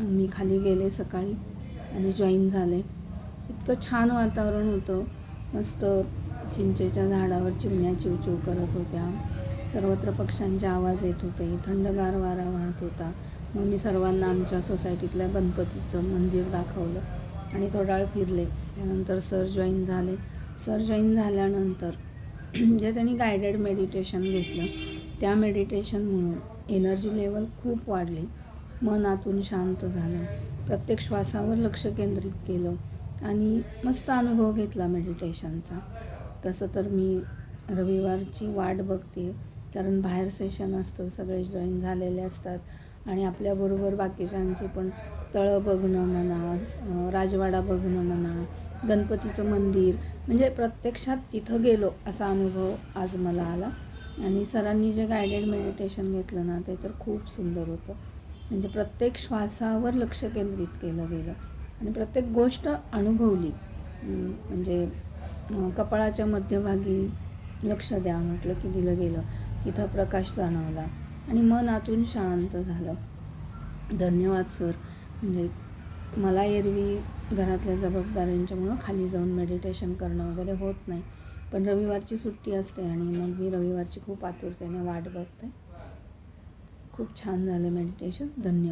मी खाली गेले सकाळी आणि जॉईन झाले. इतकं छान वातावरण होतं. मस्त चिंचेच्या झाडावर चिमण्या चिवचिव करत होत्या. सर्वत्र पक्ष्यांचे आवाज येत होते. थंडगार वारा वाहत होता. मग मी सर्वांना आमच्या सोसायटीतल्या गणपतीचं मंदिर दाखवलं आणि थोडा वेळ फिरले. त्यानंतर सर जॉईन झाले. सर जॉईन झाल्यानंतर जे त्यांनी गायडेड मेडिटेशन घेतलं, त्या मेडिटेशनमुळं एनर्जी लेवल खूप वाढली. मन आतून शांत झालं. प्रत्येक श्वासावर लक्ष केंद्रित केलं आणि मस्त अनुभव घेतला मेडिटेशनचा. तसं तर मी रविवारची वाट बघते, कारण बाहेर सेशन असतं, सगळे जॉईन झालेले असतात आणि आपल्याबरोबर बाकीच्यांची पण तळं बघणं म्हणा, राजवाडा बघणं म्हणा, गणपतीचं मंदिर, म्हणजे प्रत्यक्षात तिथं गेलो असा अनुभव आज मला आला. आणि सरांनी जे गायडेड मेडिटेशन घेतलं ना, ते तर खूप सुंदर होतं. म्हणजे प्रत्येक श्वासावर लक्ष केंद्रित केलं गेलं आणि प्रत्येक गोष्ट अनुभवली. म्हणजे कपाळाच्या मध्यभागी लक्ष द्या म्हटलं की दिलं गेलं. तिथं प्रकाश जाणवला आणि मन आतून शांत झालं. धन्यवाद सर. म्हणजे मला एरवी घरातल्या जबाबदाऱ्यांच्यामुळं खाली जाऊन मेडिटेशन करणं वगैरे होत नाही, पण रविवारची सुट्टी असते आणि मग मी रविवारची खूप आतुरतेने वाट बघते. खूप छान झालं मेडिटेशन. धन्यवाद.